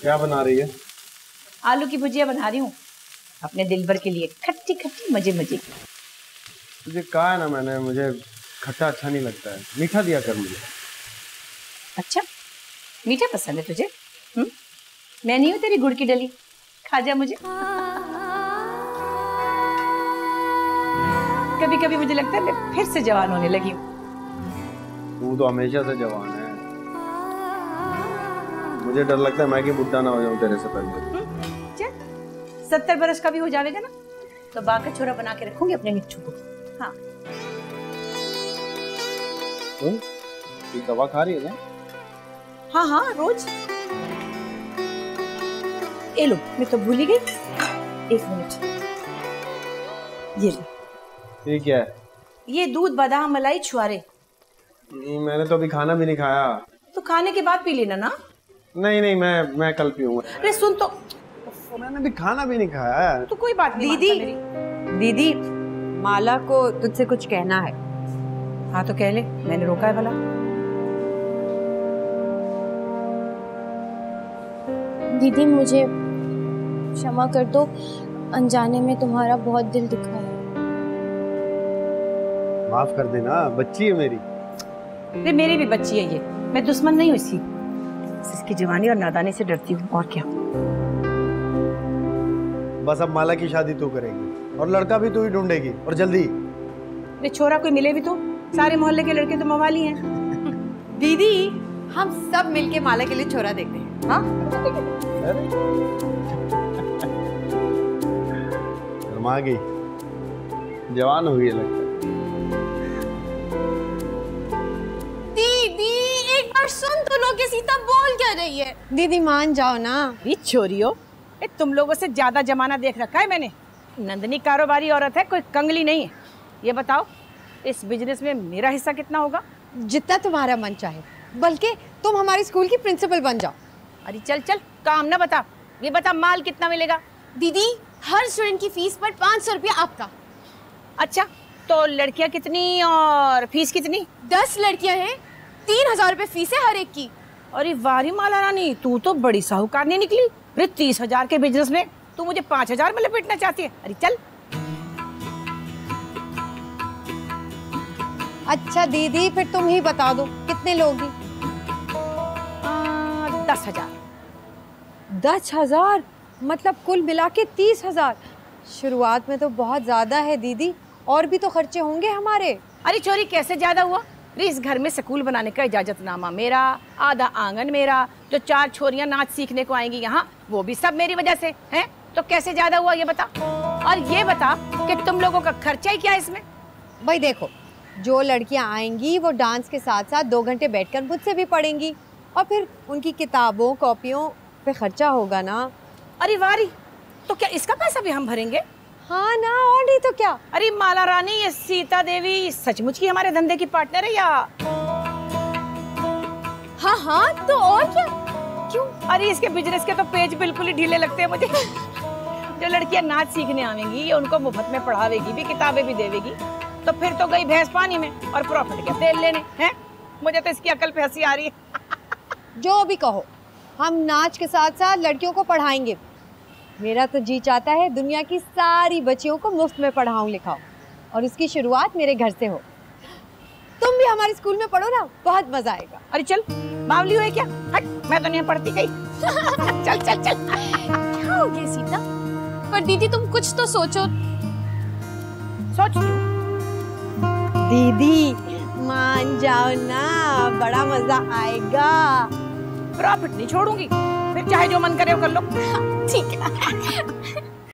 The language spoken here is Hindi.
क्या बना रही है? आलू की भुजिया बना रही हूँ अपने दिलबर के लिए, खट्टी खट्टी मजे मजे की। तुझे कहा है ना मैंने, मुझे खट्टा अच्छा नहीं लगता है, मीठा दिया कर मुझे। अच्छा, मीठा पसंद है तुझे? मैं नहीं हूँ तेरी गुड़ की डली, खा जा मुझे। कभी कभी मुझे लगता है मैं फिर से जवान होने लगी हूँ। तू तो हमेशा से जवान है, मुझे डर लगता है मैं कि बुढ़ा ना हो जाऊं तेरे से पहले। 70 बरस का भी हो जाएगा ना तो बाका छोरा बना के रखूंगी अपने निच्चू को। हाँ। तू दवा खा रही है ना? हाँ हाँ, रोज। ए लो, मैं तो भूल ही गई। 1 मिनट, ये ले। ये क्या है? ये दूध बादाम मलाई छुआरे। नहीं, मैंने तो अभी खाना भी नहीं खाया। तो खाने के बाद पी लेना ना। नहीं नहीं, मैं कल पीऊंगा। अरे सुन तो, मैंने भी खाना भी नहीं खाया। तो कोई बात नहीं। दीदी, माला को तुझसे कुछ कहना है। हाँ तो कह ले, मैंने रोका है भला। दीदी मुझे क्षमा कर दो, अनजाने में तुम्हारा बहुत दिल दुखा है। माफ कर देना, बच्ची है मेरी। अरे मेरी भी बच्ची है ये, मैं दुश्मन नहीं हूँ इसकी जवानी और नादानी से डरती हूँ, और क्या। बस अब माला की शादी तू करेगी और लड़का भी तू ही ढूंढेगी, और जल्दी। अरे छोरा कोई मिले भी तो, सारे मोहल्ले के लड़के तो मवाली हैं। दीदी, हम सब मिलके माला के लिए छोरा देखते हैं। हाँ? शर्मा गई, जवान हो गई लगता है। दीदी एक बार सुन तो लो कि सीता बोल क्या रही है। दीदी मान जाओ ना। ये छोरियो, तुम लोगों से ज्यादा जमाना देख रखा है मैंने। नंदनी कारोबारी औरत है, कोई कंगली नहीं है। ये बताओ, इस बिजनेस में मेरा हिस्सा कितना होगा? जितना तुम्हारा मन चाहे, बल्कि तुम हमारी स्कूल की प्रिंसिपल बन जाओ। अरे चल चल, काम ना बता, ये बता माल कितना मिलेगा? दीदी हर स्टूडेंट की फीस पर 500 रुपया आपका। अच्छा, तो लड़कियां कितनी और फीस कितनी? 10 लड़कियां हैं, 3000 रुपए फीस है हर एक की। अरे वारी माला रानी, तू तो बड़ी साहूकार नहीं निकली। अरे 30,000 के बिजनेस में तू मुझे 5,000 में लपेटना चाहती है? अरे चल। अच्छा दीदी, फिर तुम ही बता दो कितने लोग हैं? 10,000। 10,000 मतलब कुल मिला के 30,000। शुरुआत में तो बहुत ज्यादा है दीदी, और भी तो खर्चे होंगे हमारे। अरे चोरी कैसे ज्यादा हुआ? इस घर में स्कूल बनाने का इजाजतनामा मेरा, आधा आंगन मेरा, जो 4 छोरियां नाच सीखने को आएंगी यहाँ, वो भी सब मेरी वजह से हैं। तो कैसे ज्यादा हुआ ये बता। और ये बता कि तुम लोगों का खर्चा ही क्या है इसमें? भाई देखो, जो लड़कियां आएंगी वो डांस के साथ साथ 2 घंटे बैठकर मुझसे भी पढ़ेंगी, और फिर उनकी किताबों कॉपियों पे खर्चा होगा ना। अरे वारी, तो क्या इसका पैसा भी हम भरेंगे? हाँ ना, और नहीं तो क्या। अरे माला रानी, ये सीता देवी सचमुच की हमारे धंधे की पार्टनर है या? हाँ हाँ, तो और क्या। क्यों? अरे इसके बिजनेस के तो पेज बिल्कुल ही ढीले लगते हैं मुझे। जो लड़कियां नाच सीखने आवेंगी, उनको मुफ्त में पढ़ावेगी भी, किताबें भी देवेगी, तो फिर तो गई भैंस पानी में, और प्रॉफिट क्या तेल लेने हैं। मुझे तो इसकी अकल पे हंसी आ रही है। जो भी कहो, हम नाच के साथ साथ लड़कियों को पढ़ाएंगे। मेरा तो जी चाहता है दुनिया की सारी बच्चियों को मुफ्त में पढ़ाऊं लिखाऊं, और इसकी शुरुआत मेरे घर से हो। तुम भी हमारे स्कूल में पढ़ो ना, बहुत मजा आएगा। अरे चल, बावली हुई क्या? हट, मैं तो नहीं पढ़ती गई। चल चल चल। क्या हो गया सीता? पर दीदी तुम कुछ तो सोचो। सोच दीदी मान जाओ ना, बड़ा मजा आएगा। प्रॉफिट नहीं छोड़ूंगी, फिर चाहे जो मन करे वो कर लो। ठीक है।